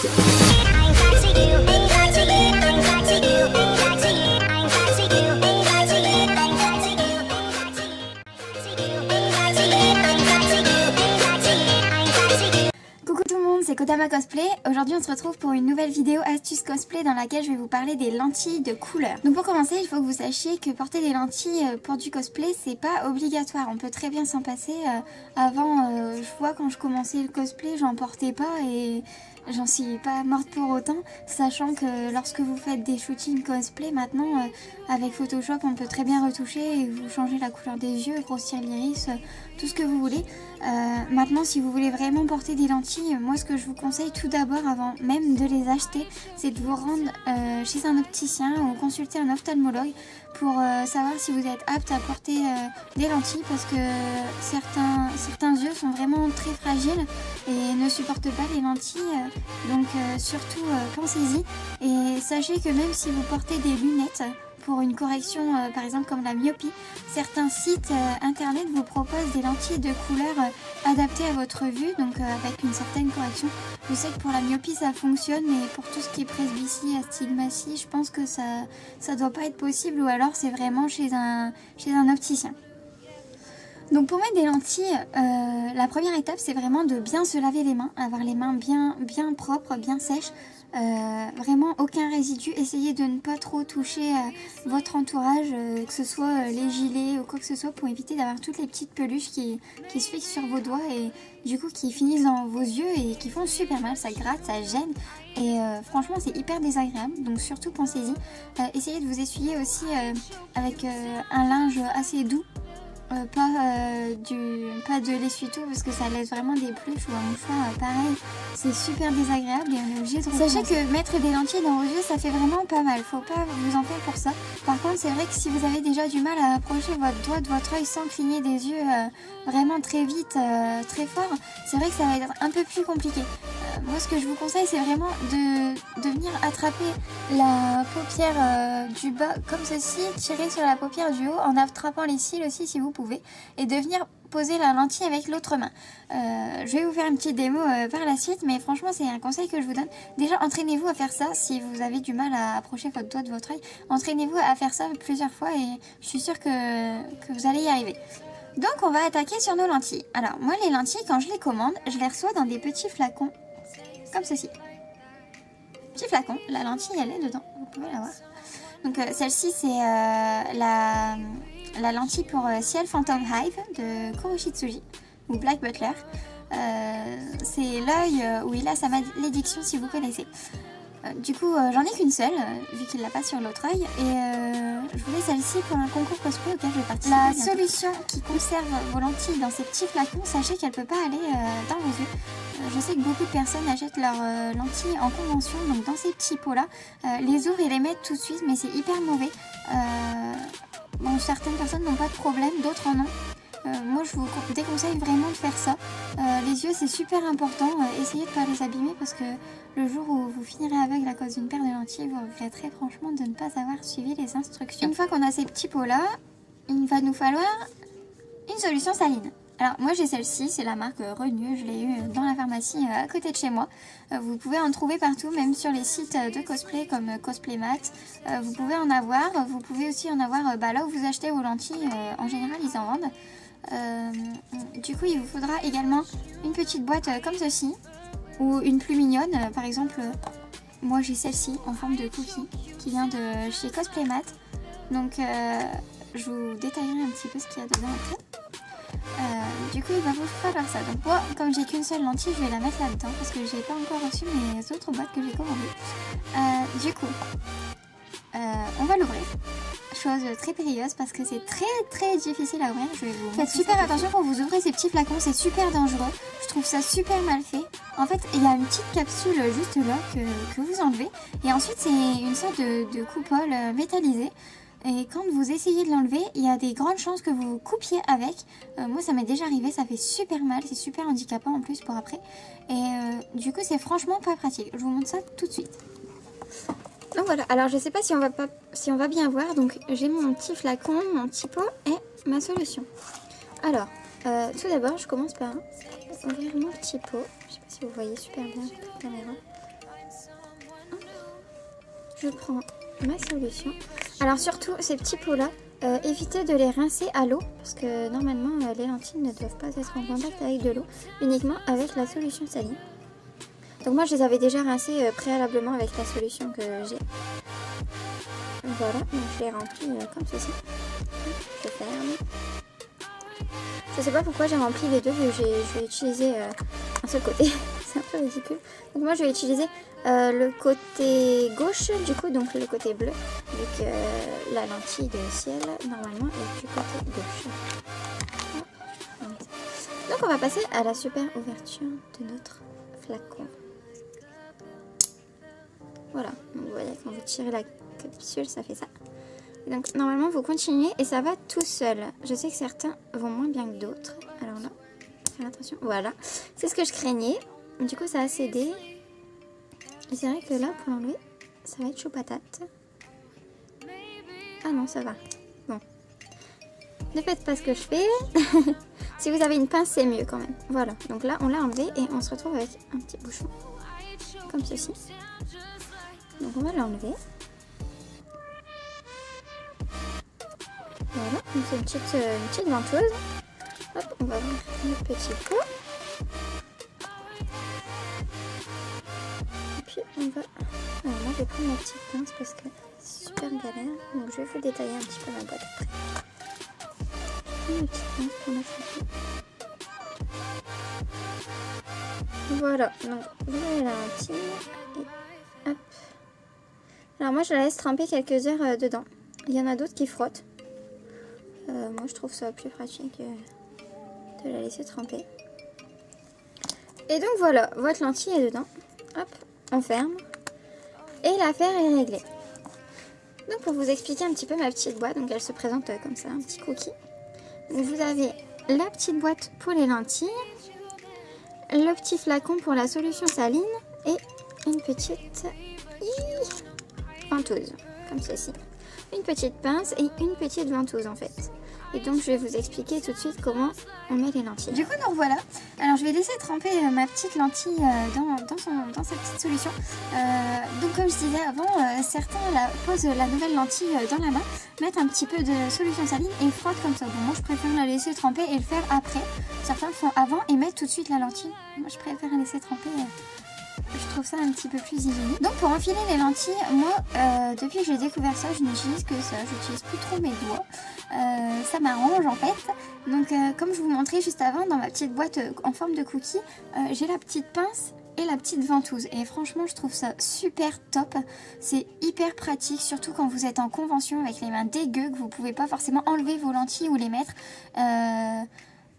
C'est Kodama Cosplay. Aujourd'hui on se retrouve pour une nouvelle vidéo astuce cosplay dans laquelle je vais vous parler des lentilles de couleur. Donc pour commencer, il faut que vous sachiez que porter des lentilles pour du cosplay c'est pas obligatoire. On peut très bien s'en passer. Avant, je vois quand je commençais le cosplay, j'en portais pas et j'en suis pas morte pour autant, sachant que lorsque vous faites des shootings cosplay maintenant, avec Photoshop on peut très bien retoucher et vous changer la couleur des yeux, grossir l'iris, tout ce que vous voulez. Maintenant si vous voulez vraiment porter des lentilles, moi ce que je vous conseille tout d'abord avant même de les acheter, c'est de vous rendre chez un opticien ou consulter un ophtalmologue pour savoir si vous êtes apte à porter des lentilles, parce que certains yeux sont vraiment très fragiles et ne supportent pas les lentilles, donc surtout pensez-y et sachez que même si vous portez des lunettes pour une correction par exemple comme la myopie, certains sites internet vous proposent des lentilles de couleur adaptées à votre vue, donc avec une certaine correction. Je sais que pour la myopie ça fonctionne, mais pour tout ce qui est presbytie, astigmatie, je pense que ça doit pas être possible, ou alors c'est vraiment chez un opticien. Donc pour mettre des lentilles, la première étape c'est vraiment de bien se laver les mains, avoir les mains bien propres, bien sèches, vraiment aucun résidu. Essayez de ne pas trop toucher votre entourage, que ce soit les gilets ou quoi que ce soit, pour éviter d'avoir toutes les petites peluches qui se fixent sur vos doigts et du coup qui finissent dans vos yeux et qui font super mal, ça gratte, ça gêne et franchement c'est hyper désagréable, donc surtout pensez-y. Essayez de vous essuyer aussi avec un linge assez doux. Pas de l'essuie-tout, parce que ça laisse vraiment des pluches, ou un mouchoir pareil, c'est super désagréable et on est obligé de recommencer. Sachez que mettre des lentilles dans vos yeux ça fait vraiment pas mal, faut pas vous en faire pour ça. Par contre c'est vrai que si vous avez déjà du mal à approcher votre doigt de votre œil sans cligner des yeux vraiment très vite, très fort, c'est vrai que ça va être un peu plus compliqué. Moi ce que je vous conseille c'est vraiment de venir attraper la paupière du bas comme ceci, tirer sur la paupière du haut en attrapant les cils aussi si vous pouvez, et de venir poser la lentille avec l'autre main. Je vais vous faire une petite démo par la suite, mais franchement c'est un conseil que je vous donne. Déjà entraînez-vous à faire ça, si vous avez du mal à approcher votre doigt de votre œil, entraînez-vous à faire ça plusieurs fois et je suis sûre que vous allez y arriver. Donc on va attaquer sur nos lentilles. Alors moi les lentilles, quand je les commande, je les reçois dans des petits flacons comme ceci. Petit flacon, la lentille elle est dedans, vous pouvez la voir. Donc celle-ci c'est la lentille pour Ciel Phantom Hive de Kuroshitsuji ou Black Butler. C'est l'œil où il a sa malédiction si vous connaissez. Du coup j'en ai qu'une seule vu qu'il l'a pas sur l'autre œil, et je voulais celle-ci pour un concours cosplay auquel je vais participer. La solution qui conserve vos lentilles dans ces petits flacons, sachez qu'elle peut pas aller dans vos yeux. Je sais que beaucoup de personnes achètent leurs lentilles en convention, donc dans ces petits pots là, les ouvrent et les mettent tout de suite, mais c'est hyper mauvais. Bon, certaines personnes n'ont pas de problème, d'autres en ont. Moi je vous déconseille vraiment de faire ça. Les yeux c'est super important, essayez de ne pas les abîmer, parce que le jour où vous finirez aveugle à cause d'une paire de lentilles, vous regretterez franchement de ne pas avoir suivi les instructions. Une fois qu'on a ces petits pots là, il va nous falloir une solution saline. Alors moi j'ai celle-ci, c'est la marque Renew, je l'ai eu dans la pharmacie à côté de chez moi. Vous pouvez en trouver partout, même sur les sites de cosplay comme Cosplaymat. Vous pouvez en avoir, vous pouvez aussi en avoir là où vous achetez vos lentilles, en général ils en vendent. Du coup il vous faudra également une petite boîte comme ceci, ou une plus mignonne, par exemple moi j'ai celle-ci en forme de cookie qui vient de chez Cosplaymat. Donc je vous détaillerai un petit peu ce qu'il y a dedans après. Du coup il va vous falloir ça. Donc moi comme j'ai qu'une seule lentille, je vais la mettre là-dedans parce que j'ai pas encore reçu mes autres boîtes que j'ai commandées. Du coup on va l'ouvrir. Chose très périlleuse parce que c'est très difficile à ouvrir. Je vais vous faites super attention quand vous ouvrez ces petits flacons, c'est super dangereux. Je trouve ça super mal fait. En fait il y a une petite capsule juste là que vous enlevez, et ensuite c'est une sorte de coupole métallisée. Et quand vous essayez de l'enlever, il y a des grandes chances que vous coupiez avec. Moi ça m'est déjà arrivé, ça fait super mal, c'est super handicapant en plus pour après. Et du coup c'est franchement pas pratique. Je vous montre ça tout de suite. Donc voilà, alors je sais pas si on va bien voir. Donc j'ai mon petit flacon, mon petit pot et ma solution. Alors tout d'abord je commence par ouvrir mon petit pot. Je sais pas si vous voyez super bien la caméra. je prends ma solution. Alors surtout ces petits pots là, évitez de les rincer à l'eau parce que normalement les lentilles ne doivent pas être en contact avec de l'eau, uniquement avec la solution saline. Donc moi je les avais déjà rincés préalablement avec la solution que j'ai. Voilà, donc je les remplis comme ceci. Je ferme. Je sais pas pourquoi j'ai rempli les deux, vu que je vais utiliser un seul côté. C'est un peu ridicule. Donc moi je vais utiliser le côté gauche du coup, donc le côté bleu, vu que la lentille de ciel normalement est du côté gauche. Donc on va passer à la super ouverture de notre flacon. Voilà, donc vous voyez quand vous tirez la capsule ça fait ça. Et donc normalement vous continuez et ça va tout seul. Je sais que certains vont moins bien que d'autres. Alors là, faire attention. Voilà, c'est ce que je craignais. Du coup ça a cédé. Et c'est vrai que là pour l'enlever ça va être chaud patate. Ah non ça va. Bon. Ne faites pas ce que je fais. Si vous avez une pince c'est mieux quand même. Voilà, donc là on l'a enlevé et on se retrouve avec un petit bouchon. Comme ceci. Donc on va l'enlever. Voilà, donc c'est une petite ventouse. Hop, on va ouvrir notre petit pot. Et puis on va... Alors là je vais prendre ma petite pince parce que c'est super galère. Donc je vais vous détailler un petit peu ma boîte après. Je prends ma petite pince pour mettre un peu. Voilà, donc vous avez la lentille. Et hop. Alors moi je la laisse tremper quelques heures dedans. Il y en a d'autres qui frottent. Moi je trouve ça plus pratique de la laisser tremper. Et donc voilà, votre lentille est dedans. Hop, on ferme. Et l'affaire est réglée. Donc pour vous expliquer un petit peu ma petite boîte, donc elle se présente comme ça, un petit cookie. Donc vous avez la petite boîte pour les lentilles, le petit flacon pour la solution saline et une petite ventouse, comme ceci. Une petite pince et une petite ventouse en fait. Et donc je vais vous expliquer tout de suite comment on met les lentilles. Du coup nous revoilà. Alors je vais laisser tremper ma petite lentille dans sa petite solution. Donc comme je disais avant, certains posent la nouvelle lentille dans la main, mettent un petit peu de solution saline et frottent comme ça. Bon, moi je préfère la laisser tremper et le faire après. Certains le font avant et mettent tout de suite la lentille. Moi je préfère la laisser tremper. Je trouve ça un petit peu plus hygiénique. Donc pour enfiler les lentilles, moi depuis que j'ai découvert ça, je n'utilise que ça. J'utilise plus trop mes doigts. Ça m'arrange en fait. Donc comme je vous montrais juste avant dans ma petite boîte en forme de cookie, j'ai la petite pince et la petite ventouse. Et franchement je trouve ça super top. C'est hyper pratique, surtout quand vous êtes en convention avec les mains dégueu, que vous pouvez pas forcément enlever vos lentilles ou les mettre.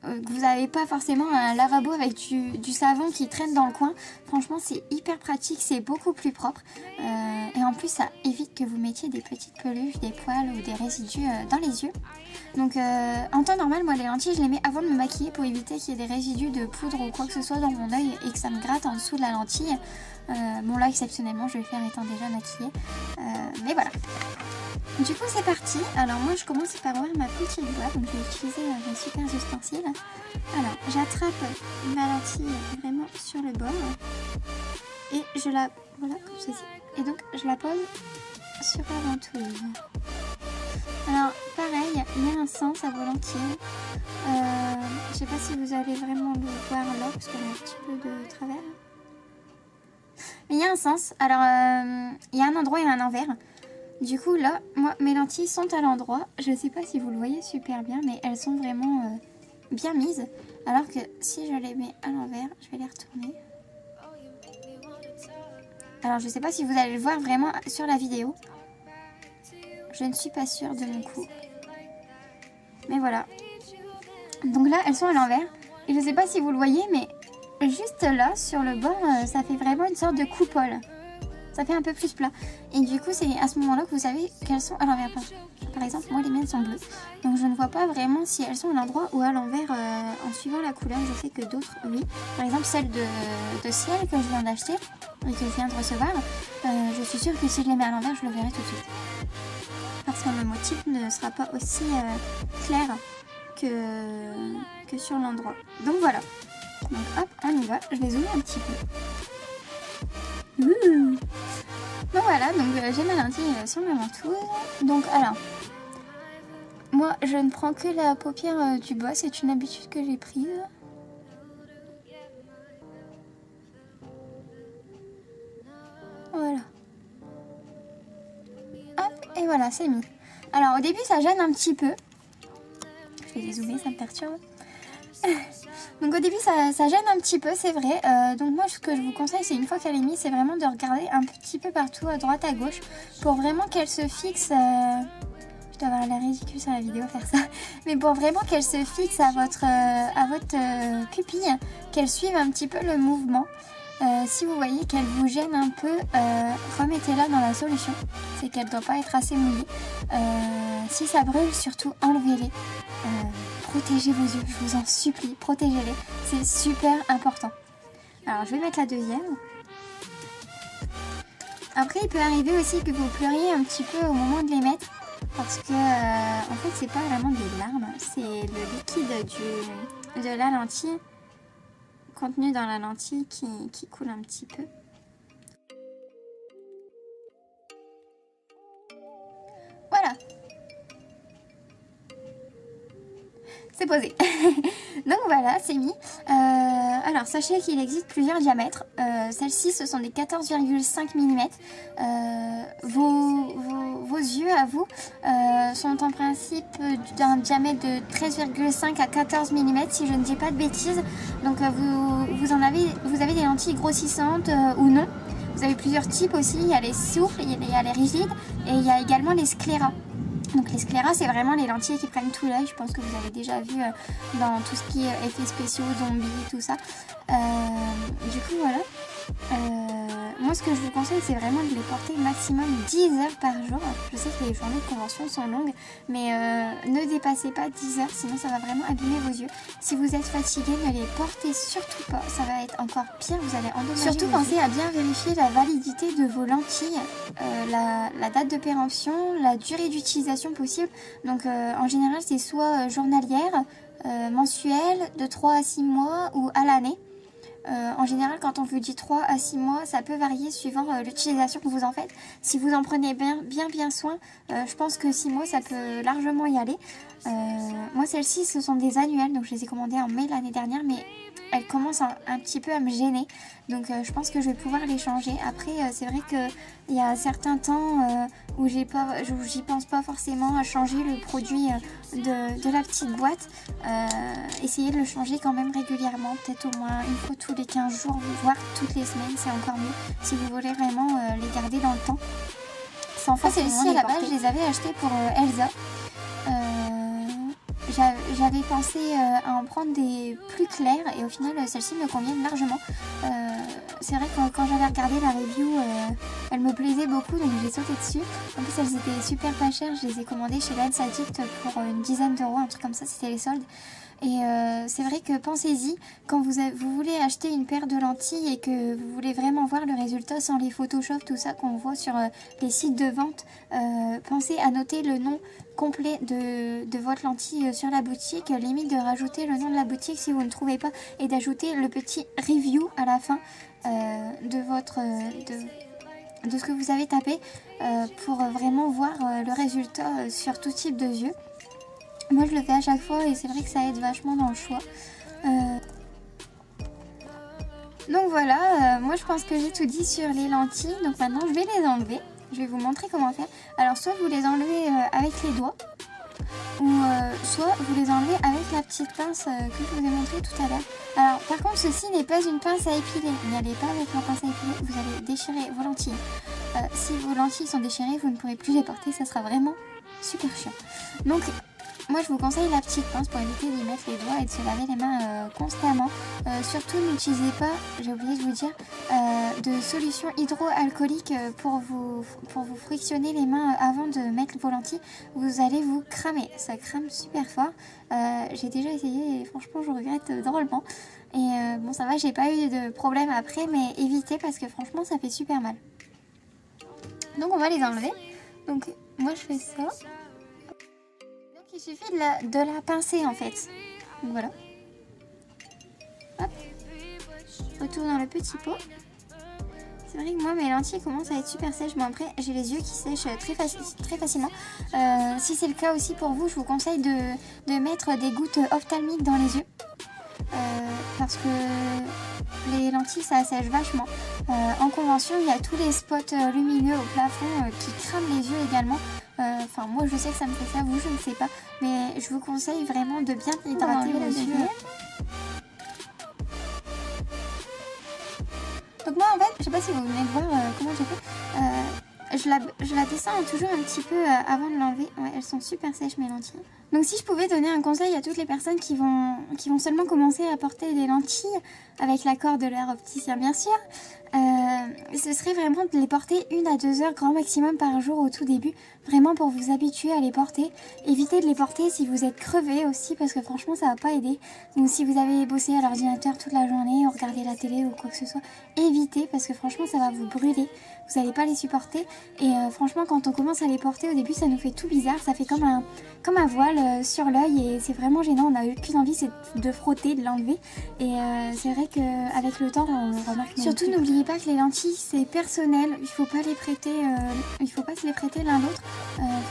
Que vous n'avez pas forcément un lavabo avec du savon qui traîne dans le coin. Franchement c'est hyper pratique, c'est beaucoup plus propre et en plus ça évite que vous mettiez des petites peluches, des poils ou des résidus dans les yeux. Donc en temps normal moi les lentilles je les mets avant de me maquiller pour éviter qu'il y ait des résidus de poudre ou quoi que ce soit dans mon œil et que ça me gratte en dessous de la lentille. Bon là exceptionnellement je vais le faire étant déjà maquillée, mais voilà. Du coup c'est parti. Alors moi je commence par ouvrir ma petite boîte, donc je vais utiliser mes super ustensiles. Alors j'attrape ma lentille vraiment sur le bord et je la... voilà comme ceci. Et donc je la pose sur la ventouse. Alors pareil, il y a un sens à vos lentilles. Je sais pas si vous allez vraiment le voir là parce qu'il y a un petit peu de travers. Mais il y a un sens. Alors il y a un endroit et un envers. Du coup là, moi mes lentilles sont à l'endroit. Je ne sais pas si vous le voyez super bien, mais elles sont vraiment bien mises. Alors que si je les mets à l'envers, je vais les retourner. Alors je ne sais pas si vous allez le voir vraiment sur la vidéo. Je ne suis pas sûre de mon coup. Mais voilà. Donc là, elles sont à l'envers. Et je ne sais pas si vous le voyez, mais juste là, sur le bord, ça fait vraiment une sorte de coupole. Ça fait un peu plus plat. Et du coup, c'est à ce moment-là que vous savez qu'elles sont à l'envers. Par exemple, moi, les miennes sont bleues. Donc, je ne vois pas vraiment si elles sont à l'endroit ou à l'envers en suivant la couleur. Je sais que d'autres, oui. Par exemple, celle de ciel que je viens d'acheter et que je viens de recevoir. Je suis sûre que si je les mets à l'envers, je le verrai tout de suite. Parce que le motif ne sera pas aussi clair que sur l'endroit. Donc, voilà. Donc, hop, on y va. Je les ouvre un petit peu. Donc voilà, donc j'ai ma lentille sur ma ventouse. Donc alors, moi je ne prends que la paupière du bas, c'est une habitude que j'ai prise. Voilà. Hop, et voilà, c'est mis. Alors au début ça gêne un petit peu. Je vais dézoomer, ça me perturbe. Donc au début ça gêne un petit peu, c'est vrai. Donc moi ce que je vous conseille, c'est une fois qu'elle est mise, c'est vraiment de regarder un petit peu partout à droite à gauche pour vraiment qu'elle se fixe. Je dois avoir l'air ridicule sur la vidéo faire ça, mais pour vraiment qu'elle se fixe à votre pupille, qu'elle suive un petit peu le mouvement. Si vous voyez qu'elle vous gêne un peu, remettez-la dans la solution. C'est qu'elle ne doit pas être assez mouillée. Si ça brûle, surtout enlevez-les. Protégez vos yeux, je vous en supplie, protégez-les. C'est super important. Alors je vais mettre la deuxième. Après il peut arriver aussi que vous pleuriez un petit peu au moment de les mettre. Parce que en fait c'est pas vraiment des larmes, c'est le liquide de la lentille contenu dans la lentille qui coule un petit peu. Voilà. C'est posé. Donc voilà, c'est mis. Alors sachez qu'il existe plusieurs diamètres. Celles-ci ce sont des 14,5 mm. Vos yeux à vous sont en principe d'un diamètre de 13,5 à 14 mm si je ne dis pas de bêtises. Donc vous avez des lentilles grossissantes ou non. Vous avez plusieurs types aussi. Il y a les souples, il y a les rigides et il y a également les scléras. Donc les scléras, c'est vraiment les lentilles qui prennent tout l'œil. Je pense que vous avez déjà vu dans tout ce qui est effets spéciaux, zombies, tout ça. Du coup, voilà. Moi, ce que je vous conseille, c'est vraiment de les porter maximum 10 heures par jour. Je sais que les journées de convention sont longues, mais ne dépassez pas 10 heures, sinon ça va vraiment abîmer vos yeux. Si vous êtes fatigué, ne les portez surtout pas. Ça va être encore pire, vous allez endommager. Surtout pensez à bien vérifier la validité de vos lentilles, la date de péremption, la durée d'utilisation possible. Donc en général, c'est soit journalière, mensuelle, de 3 à 6 mois ou à l'année. En général, quand on vous dit 3 à 6 mois, ça peut varier suivant l'utilisation que vous en faites. Si vous en prenez bien soin, je pense que 6 mois, ça peut largement y aller. Moi, celles-ci, ce sont des annuelles, donc je les ai commandées en mai l'année dernière, mais elles commencent un petit peu à me gêner. Donc je pense que je vais pouvoir les changer. Après, c'est vrai qu'il y a certains temps où j'y pense pas forcément à changer le produit de la petite boîte. Essayez de le changer quand même régulièrement, peut-être au moins une fois tous les 15 jours, voire toutes les semaines, c'est encore mieux si vous voulez vraiment les garder dans le temps. Sans forcément celles-ci à la base, je les avais achetées pour Elsa. J'avais pensé à en prendre des plus clairs et au final celles-ci me conviennent largement. C'est vrai que quand j'avais regardé la review, elle me plaisait beaucoup, donc j'ai sauté dessus. En plus elles étaient super pas chères, je les ai commandées chez Lens Addict pour une dizaine d'euros, un truc comme ça, c'était les soldes. Et c'est vrai que pensez-y, quand vous voulez acheter une paire de lentilles et que vous voulez vraiment voir le résultat sans les Photoshop, tout ça qu'on voit sur les sites de vente, pensez à noter le nom complet de votre lentille sur la boutique, limite de rajouter le nom de la boutique si vous ne trouvez pas et d'ajouter le petit review à la fin de ce que vous avez tapé pour vraiment voir le résultat sur tout type de yeux. Moi je le fais à chaque fois et c'est vrai que ça aide vachement dans le choix. Donc voilà, moi je pense que j'ai tout dit sur les lentilles. Donc maintenant je vais les enlever. Je vais vous montrer comment faire. Alors soit vous les enlevez avec les doigts, ou soit vous les enlevez avec la petite pince que je vous ai montré tout à l'heure. Alors par contre ceci n'est pas une pince à épiler. N'y allez pas avec la pince à épiler, vous allez déchirer vos lentilles. Si vos lentilles sont déchirées, vous ne pourrez plus les porter, ça sera vraiment super chiant. Donc moi je vous conseille la petite pince pour éviter d'y mettre les doigts et de se laver les mains constamment. Surtout n'utilisez pas, j'ai oublié de vous dire, de solution hydroalcoolique pour vous frictionner les mains avant de mettre vos lentilles. Vous allez vous cramer, ça crame super fort. J'ai déjà essayé et franchement je regrette drôlement. Et bon ça va, j'ai pas eu de problème après, mais évitez parce que franchement ça fait super mal. Donc on va les enlever. Donc moi je fais ça. Il suffit de la pincer en fait. Donc voilà. Hop. Retour dans le petit pot. C'est vrai que moi mes lentilles commencent à être super sèches. Bon après j'ai les yeux qui sèchent très facilement. Si c'est le cas aussi pour vous, je vous conseille de mettre des gouttes ophtalmiques dans les yeux. Parce que les lentilles ça sèche vachement. En convention il y a tous les spots lumineux au plafond qui crament les yeux également. Enfin moi je sais que ça me fait ça, vous je ne sais pas. Mais je vous conseille vraiment de bien hydrater vos yeux. Donc moi en fait, je sais pas si vous venez de voir comment j'ai fait. Je la descends toujours un petit peu avant de l'enlever. Ouais, elles sont super sèches mes lentilles. Donc si je pouvais donner un conseil à toutes les personnes qui vont seulement commencer à porter des lentilles, avec l'accord de leur opticien bien sûr, ce serait vraiment de les porter 1 à 2 heures grand maximum par jour au tout début, vraiment pour vous habituer à les porter. Évitez de les porter si vous êtes crevé aussi, parce que franchement ça va pas aider. Donc si vous avez bossé à l'ordinateur toute la journée, ou regardé la télé ou quoi que ce soit, évitez, parce que franchement ça va vous brûler, vous n'allez pas les supporter. Et franchement quand on commence à les porter au début ça nous fait tout bizarre, ça fait comme un voile sur l'œil et c'est vraiment gênant, on n'a qu'une envie c'est de frotter, de l'enlever. Et c'est vrai qu'avec le temps on remarque. Surtout n'oubliez pas que les lentilles c'est personnel, il faut pas les prêter, il faut pas se les prêter l'un l'autre.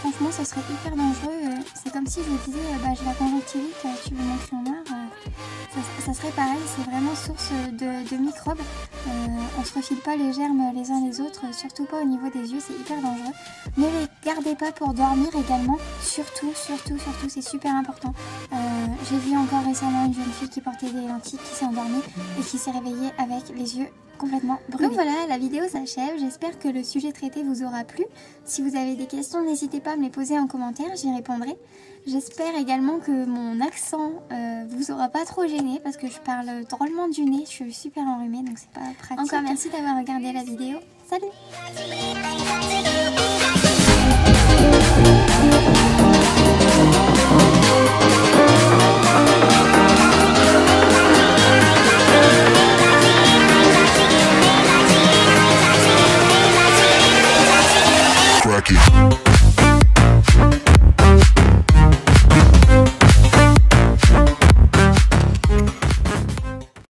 Franchement ça serait hyper dangereux. C'est comme si je vous disais j'ai la conjonctivite, tu veux mon crayon noir, ça serait pareil, c'est vraiment source de microbes. On se refile pas les germes les uns les autres, surtout pas au niveau des yeux, c'est hyper dangereux. Ne les gardez pas pour dormir également, surtout c'est super important. J'ai vu encore récemment une jeune fille qui portait des lentilles qui s'est endormie et qui s'est réveillée avec les yeux complètement brûlés. Donc voilà, la vidéo s'achève, j'espère que le sujet traité vous aura plu. Si vous avez des questions, n'hésitez pas à me les poser en commentaire, j'y répondrai. J'espère également que mon accent vous aura pas trop gêné parce que je parle drôlement du nez, je suis super enrhumée donc c'est pas pratique. Encore merci d'avoir regardé la vidéo, salut!